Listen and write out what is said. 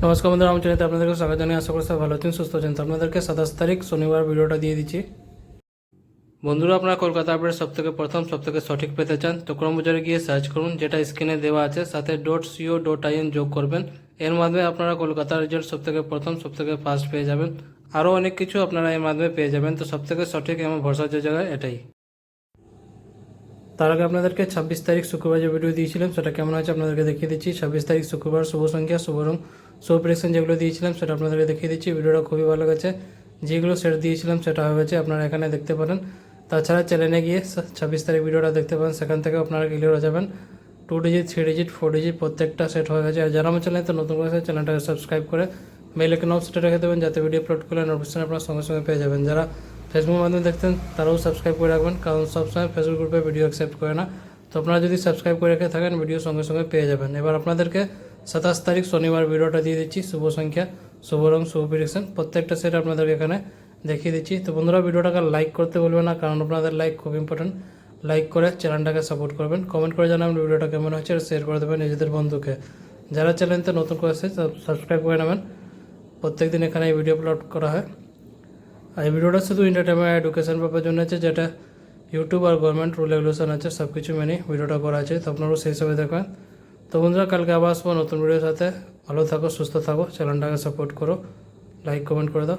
নমস্কার বন্ধুরা, আমার চ্যানেলে আপনাদেরকে স্বাগত জানাই। আশা করি সব ভালো আছেন, সুস্থ আছেন। তো আপনাদেরকে 27 তারিখ শনিবার ভিডিওটা দিয়ে দিচ্ছি। বন্ধুরা, আপনারা কলকাতা আপডেট সবথেকে প্রথম সবথেকে সঠিক পেতে চান তো ক্রমবাজারে গিয়ে সার্চ করুন, যেটা স্ক্রিনে দেওয়া আছে, সাথে .co.in যোগ করবেন। এর মাধ্যমে আপনারা কলকাতার রেজাল্ট সবথেকে প্রথম সবথেকে ফার্স্ট পেয়ে যাবেন। আরও অনেক কিছু আপনারা এর মাধ্যমে পেয়ে যাবেন। তো সবথেকে সঠিক এবং ভরসার যে জায়গায় এটাই। তার আগে আপনাদেরকে 26 তারিখ শুক্রবার যে ভিডিও দিয়েছিলাম সেটা কেমন হয়েছে আপনাদেরকে দেখিয়ে দিচ্ছি। 26 তারিখ শুক্রবার শুভ সংখ্যা, শুভ রং, শুভ প্রেডিকশন যেগুলো দিয়েছিলাম সেটা আপনাদেরকে দেখিয়ে দিচ্ছি। ভিডিওটা খুবই ভালো গেছে। যেগুলো সেট দিয়েছিলাম সেটা হয়ে গেছে, আপনারা এখানে দেখতে পারেন। তাছাড়া চ্যানেলে গিয়ে 26 তারিখ ভিডিওটা দেখতে পারেন, সেখান থেকে আপনারা ক্লিয়ার হয়ে যাবেন। 2 ডিজিট, 3 ডিজিট, 4 ডিজিট প্রত্যেকটা সেট হয়ে গেছে। আর যারা আমার চ্যানেলে তো নতুন করে চ্যানেলটাকে সাবস্ক্রাইব করে বেল আইকন অফ সেটা রেখে দেবেন, যাতে ভিডিও আপলোড করলে নোটিফিকেশন আপনার সঙ্গে সঙ্গে পেয়ে যাবেন। যারা ফেসবুকের মাধ্যমে দেখতেন তারাও সাবস্ক্রাইব করে রাখবেন, কারণ সবসময় ফেসবুক গ্রুপে ভিডিও অ্যাকসেপ্ট করে না। তো আপনারা যদি সাবস্ক্রাইব করে রেখে থাকেন, ভিডিও সঙ্গে সঙ্গে পেয়ে যাবেন। এবার আপনাদেরকে 27 তারিখ শনিবার ভিডিওটা দিয়ে দিচ্ছি। শুভ সংখ্যা, শুভ রং, শুভ প্রেডিকশন প্রত্যেকটা সেট আপনাদেরকে এখানে দেখিয়ে দিচ্ছি। তো বন্ধুরা, ভিডিওটাকে লাইক করতে বলবেন না, কারণ আপনাদের লাইক খুব ইম্পর্টেন্ট। লাইক করে চ্যানেলটাকে সাপোর্ট করবেন, কমেন্ট করে জানাবেন ভিডিওটা কেমন হচ্ছে, আর শেয়ার করে দেবেন নিজেদের বন্ধুকে। যারা চ্যানেলতে নতুন করেছে সাবস্ক্রাইব করে নেবেন। প্রত্যেকদিন এখানে এই ভিডিও আপলোড করা হয়। আর এই ভিডিওটা শুধু এন্টারটেনমেন্ট আর এডুকেশন পারপাসের জন্য আছে, যেটা ইউটিউব আর গভর্নমেন্ট রুল রেগুলেশন আছে সব কিছু মেনে ভিডিওটা করা আছে। তো আপনারাও সেই হিসাবে দেখবেন। তো বন্ধুরা, কালকে আবার আসবো নতুন ভিডিওর সাথে। ভালো থাকো, সুস্থ থাকো, চ্যানেলটাকে সাপোর্ট করো, লাইক কমেন্ট করে দাও।